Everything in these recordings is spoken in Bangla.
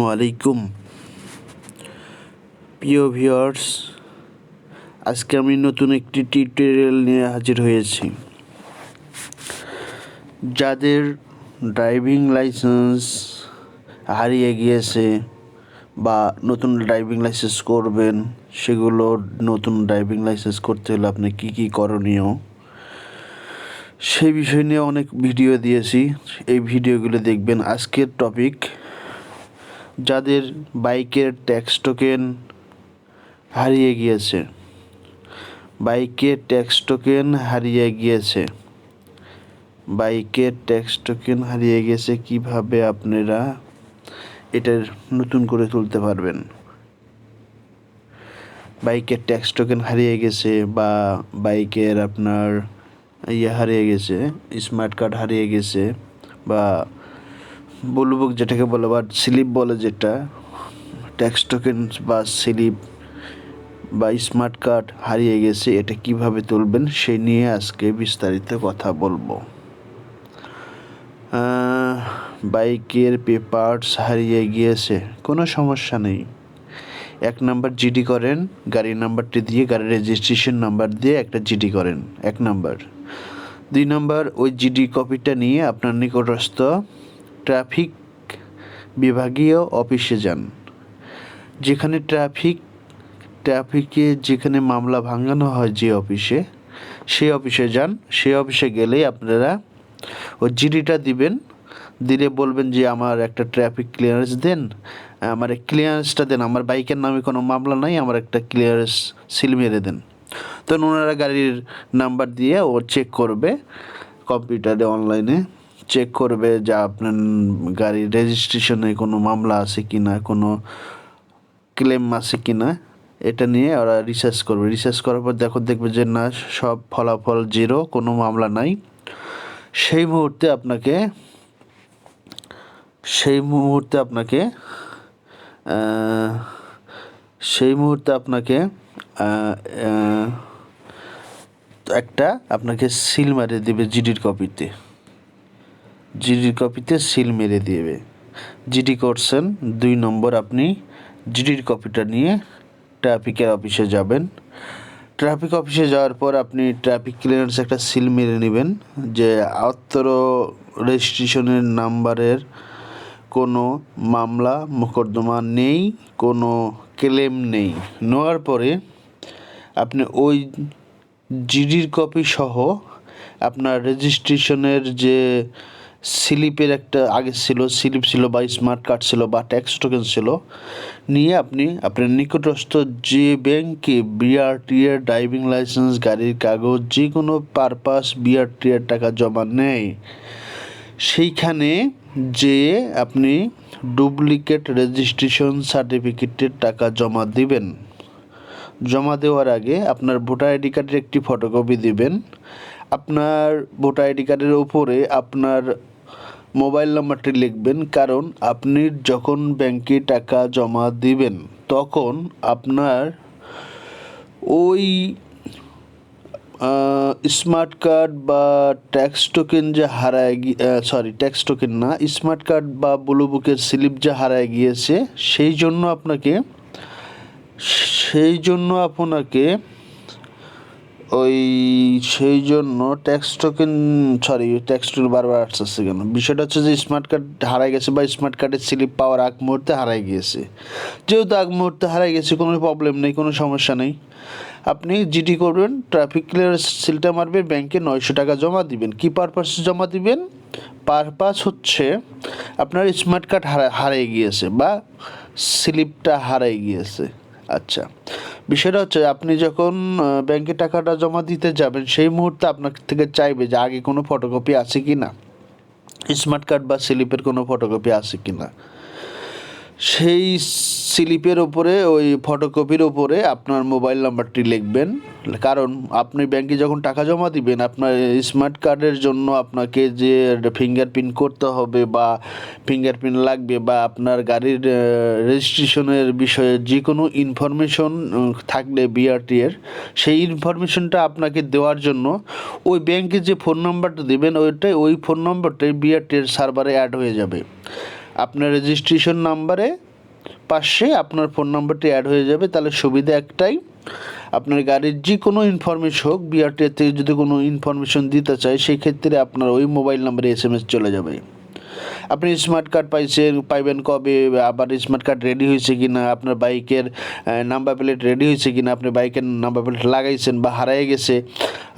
আসসালামু আলাইকুম প্রিয় ভিউয়ার্স, আজকে আমি নতুন একটি টিউটোরিয়াল নিয়ে হাজির হয়েছি। যাদের ড্রাইভিং লাইসেন্স হারিয়ে গিয়েছে বা নতুন ড্রাইভিং লাইসেন্স করবেন, সেগুলো নতুন ড্রাইভিং লাইসেন্স করতে হলে আপনি কী কী করণীয়, সেই বিষয় নিয়ে অনেক ভিডিও দিয়েছি। এই ভিডিওগুলো দেখবেন। আজকের টপিক, যাদের বাইকের ট্যাক্স টোকেন হারিয়ে গিয়েছে, বাইকের ট্যাক্স টোকেন হারিয়ে গিয়েছে কীভাবে আপনারা এটা নতুন করে তুলতে পারবেন। বাইকের ট্যাক্স টোকেন হারিয়ে গেছে বা বাইকের আপনার হারিয়ে গেছে, স্মার্ট কার্ড হারিয়ে গেছে বা ব্লু বুক যেটাকে বলে বা স্লিপ বলে, যেটা ট্যাক্স টোকেন বা স্লিপ বা স্মার্ট কার্ড হারিয়ে গেছে, এটা কিভাবে তুলবেন সেই নিয়ে আজকে বিস্তারিত কথা বলবো। বাইকের পেপারস হারিয়ে গিয়েছে, কোনো সমস্যা নেই। 1 নাম্বার জিডি করেন, গাড়ির নাম্বারটি দিয়ে, গাড়ির রেজিস্ট্রেশন নাম্বার দিয়ে একটা জিডি করেন 1 নাম্বার। 2 নাম্বার, ওই জিডি কপিটা নিয়ে আপনার নিকটস্থ ট্রাফিক বিভাগীয় অফিসে যান। যেখানে ট্রাফিকে যেখানে মামলা ভাঙানো হয়, যে অফিসে, সেই অফিসে যান। সেই অফিসে গেলেই আপনারা ওই জিডিটা দিবেন, দিলে বলবেন যে আমার একটা ট্রাফিক ক্লিয়ারেন্স দেন, আমার ক্লিয়ারেন্সটা দেন, আমার বাইকের নামে কোনো মামলা নাই, আমার একটা ক্লিয়ারেন্স সিল মেরে দেন। তখন ওনারা গাড়ির নাম্বার দিয়ে ও চেক করবে, কম্পিউটারে অনলাইনে চেক করবে যে আপনার গাড়ির রেজিস্ট্রেশনে কোনো মামলা আছে কি না, কোনো ক্লেম আছে কি না, এটা নিয়ে ওরা রিসার্চ করবে। রিসার্চ করার পর দেখবে যে না, সব ফলাফল 0, কোনো মামলা নাই। সেই মুহূর্তে আপনাকে আপনাকে সিল মেরে দেবে, জিডির কপিতে সিল মেরে দেবে। জিডি করছেন 2 নম্বর, আপনি জিডির কপিটা নিয়ে ট্রাফিকের অফিসে যাবেন। ট্রাফিক অফিসে যাওয়ার পর আপনি ট্রাফিক ক্লিয়ারেন্স একটা সিল মেরে নেবেন যে অত্র রেজিস্ট্রেশনের নাম্বারের কোনো মামলা মোকদ্দমা নেই, কোনো ক্লেম নেই। নেওয়ার পরে আপনি ওই জিডির কপি সহ আপনার রেজিস্ট্রেশনের যে স্লিপের একটা আগে স্লিপ ছিল বা স্মার্ট কার্ড ছিল বা ট্যাক্স টোকেন ছিল, নিয়ে আপনি আপনার নিকটস্থ যে ব্যাংকে বিআরটি এর ড্রাইভিং লাইসেন্স, গাড়ির কাগজ, যে কোনো পারপাস বিআরটি এর টাকা জমা নেয়, সেইখানে যে আপনি ডুপ্লিকেট রেজিস্ট্রেশন সার্টিফিকেটের টাকা জমা দিবেন। জমা দেওয়ার আগে আপনার ভোটার আইডি কার্ডের একটি ফটোকপি দিবেন। আপনার ভোটার আইডি কার্ডের উপরে আপনার মোবাইল নাম্বারটি লিখবেন, কারণ আপনি যখন ব্যাংকে টাকা জমা দিবেন তখন আপনার ওই স্মার্ট কার্ড বা ট্যাক্স টোকেন যে ট্যাক্স টোকেন না, স্মার্ট কার্ড বা ব্লু বুকের স্লিপ যে হারায় গিয়েছে, সেই জন্য আপনাকে ট্যাক্স টোকেন বারবার আসছে কেন, বিষয়টা হচ্ছে যে স্মার্ট কার্ড হারাই গেছে বা স্মার্ট কার্ডের স্লিপ পাওয়ার আগ মুহূর্তে হারাই গিয়েছে। যেহেতু আগ মুহূর্তে হারাই গেছে, কোনো প্রবলেম নেই, কোনো সমস্যা নেই। আপনি জিডি করবেন, ট্রাফিক ক্লিয়ারেন্স সিলটা মারবেন, ব্যাংকে 900 টাকা জমা দিবেন। কী পারপাসে জমা দিবেন? পারপাস হচ্ছে আপনার স্মার্ট কার্ড হারিয়ে গিয়েছে বা স্লিপটা হারিয়ে গিয়েছে। আচ্ছা, বিষয়টা হচ্ছে আপনি যখন ব্যাংকে টাকাটা জমা দিতে যাবেন, সেই মুহূর্তে আপনার থেকে চাইবে যে আগে কোনো ফটোকপি আছে কি না, স্মার্ট কার্ড বা স্লিপের কোনো ফটোকপি আছে কি না। সেই স্লিপের ওপরে, ওই ফটোকপির ওপরে আপনার মোবাইল নাম্বারটি লিখবেন, কারণ আপনি ব্যাংকে যখন টাকা জমা দিবেন, আপনার স্মার্ট কার্ডের জন্য আপনাকে যে ফিঙ্গারপ্রিন্ট করতে হবে বা ফিঙ্গারপ্রিন্ট লাগবে, বা আপনার গাড়ির রেজিস্ট্রেশনের বিষয়ে যে কোনো ইনফরমেশন থাকলে বিআরটি এর, সেই ইনফরমেশনটা আপনাকে দেওয়ার জন্য ওই ব্যাংকে যে ফোন নাম্বারটা দেবেন, ওই ফোন নম্বরটাই বিআরটি এর সার্ভারে অ্যাড হয়ে যাবে। আপনার রেজিস্ট্রেশন নাম্বারে পাশে আপনার ফোন নাম্বারটি অ্যাড হয়ে যাবে। তাহলে সুবিধা একটাই, আপনার গাড়ির যে কোনো ইনফরমেশন হোক, বিআরটি থেকে যদি কোনো ইনফরমেশন দিতে চায় সেই ক্ষেত্রে আপনার ওই মোবাইল নাম্বারে SMS চলে যাবে। আপনি স্মার্ট কার্ড পাইবেন কবে, আবার স্মার্ট কার্ড রেডি হয়েছে কি না, আপনার বাইকের নাম্বার প্লেট রেডি হয়েছে কি না, আপনি বাইকের নাম্বার প্লেট লাগাইছেন বা হারিয়ে গেছে।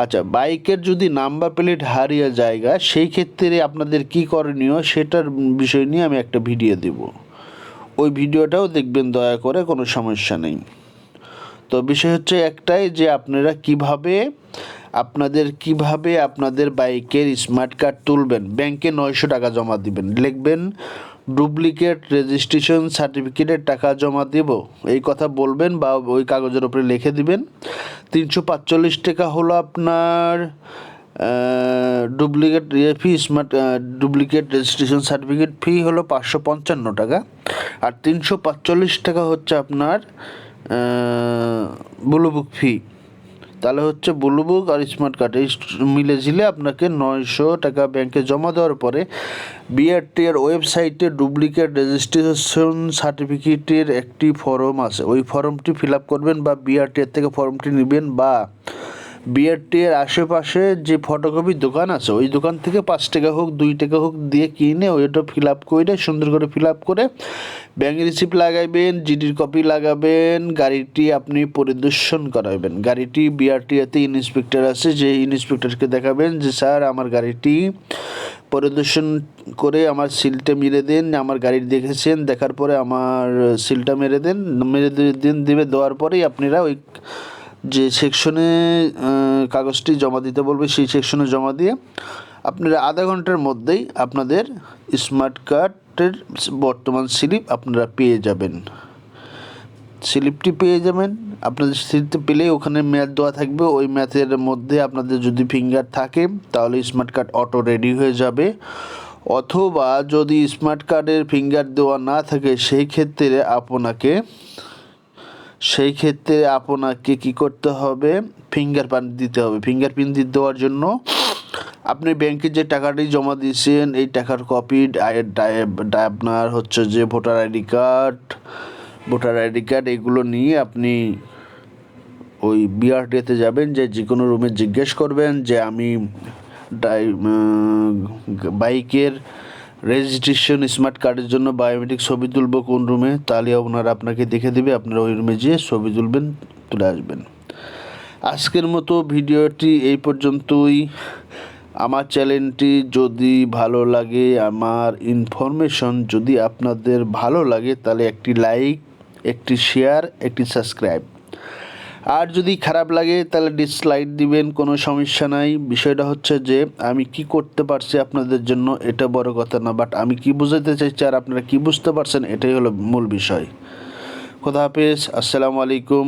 আচ্ছা, বাইকের যদি নাম্বার প্লেট হারিয়ে জায়গা, সেই ক্ষেত্রে আপনাদের কি করণীয় সেটার বিষয় নিয়ে আমি একটা ভিডিও দেব। ওই ভিডিওটাও দেখবেন দয়া করে, কোনো সমস্যা নেই। তো বিষয় হচ্ছে একটাই যে আপনারা কিভাবে আপনাদের বাইকের স্মার্ট কার্ড তুলবেন। ব্যাংকে 900 টাকা জমা দিবেন, লিখবেন ডুপ্লিকেট রেজিস্ট্রেশন সার্টিফিকেটের টাকা জমা দেব, এই কথা বলবেন বা ওই কাগজের উপরে লিখে দিবেন। 345 টাকা হলো আপনার ডুপ্লিকেট ফি, ডুপ্লিকেট রেজিস্ট্রেশন সার্টিফিকেট ফি হলো 555 টাকা, আর 345 টাকা হচ্ছে আপনার ব্লু বুক ফি। তাহলে হচ্ছে ব্লু বুক আর স্মার্ট কার্ড এই মিলে ঝিলে আপনাকে 900 টাকা ব্যাংকে জমা দেওয়ার পরে বিআরটি এর ওয়েবসাইটে ডুপ্লিকেট রেজিস্ট্রেশন সার্টিফিকেটের একটি ফর্ম আছে, ওই ফর্মটি ফিল আপ করবেন বা বিআরটি এর থেকে ফর্মটি নেবেন, বা বিআরটি এর আশেপাশে যে ফটোকপির দোকান আছে ওই দোকান থেকে 5 টাকা হোক 2 টাকা হোক দিয়ে কিনে ওইটা ফিল আপ করে সুন্দর করে ফিল আপ করে ব্যাংক রিসিপ্ট লাগাইবেন, জিডির কপি লাগাবেন, গাড়িটি আপনি পরিদর্শন করাবেন। গাড়িটি বিআরটিএতে ইন্সপেক্টর আছে, যে ইন্সপেক্টরকে দেখাবেন যে স্যার আমার গাড়িটি পরিদর্শন করে আমার সিলটা মেরে দেন, আমার গাড়ি দেখেছেন, দেখার পরে আমার সিলটা মেরে দেবে। দেওয়ার পরেই আপনারা ওই যে সেকশনে কাগজটি জমা দিতে বলবে সেই সেকশনে জমা দিয়ে আপনারা আধা ঘন্টার মধ্যেই আপনাদের স্মার্ট কার্ডের বর্তমান স্লিপ আপনারা পেয়ে যাবেন। স্লিপটি পেয়ে যাবেন, আপনাদের স্লিপটি পেলেই ওখানে ম্যাথ দেওয়া থাকবে, ওই ম্যাথের মধ্যে আপনাদের যদি ফিঙ্গার থাকে তাহলে স্মার্ট কার্ড অটো রেডি হয়ে যাবে। অথবা যদি স্মার্ট কার্ডের ফিঙ্গার দেওয়া না থাকে সেই ক্ষেত্রে আপনাকে কি করতে হবে, ফিঙ্গারপ্রিন্ট দিতে হবে। ফিঙ্গারপ্রিন্ট দেওয়ার জন্য আপনি ব্যাংকে যে টাকাটি জমা দিয়েছেন এই টাকার কপি, আপনার হচ্ছে যে ভোটার আইডি কার্ড এগুলো নিয়ে আপনি ওই বিআরটিতে যাবেন, যে কোনো রুমে জিজ্ঞেস করবেন যে আমি বাইকের রেজিস্ট্রেশন স্মার্ট কার্ডের জন্য বায়োমেট্রিক ছবি তুলব কোন রুমে, তাহলে ওনারা আপনাকে দেখে দেবে, আপনারা ওই রুমে যেয়ে ছবি তুলে আসবেন। আজকের মতো ভিডিওটি এই পর্যন্তই। আমার চ্যানেলটি যদি ভালো লাগে, আমার ইনফরমেশন যদি আপনাদের ভালো লাগে, তাহলে একটি লাইক, একটি শেয়ার, একটি সাবস্ক্রাইব। আর যদি খারাপ লাগে তাহলে ডিসলাইক দিবেন, কোনো সমস্যা নাই। বিষয়টা হচ্ছে যে আমি কি করতে পারছি আপনাদের জন্য এটা বড় কথা না, বাট আমি কি বোঝাতে চাইছি আর আপনারা কি বুঝতে পারছেন এটাই হলো মূল বিষয়। খোদা হাফেজ, আসসালামু আলাইকুম।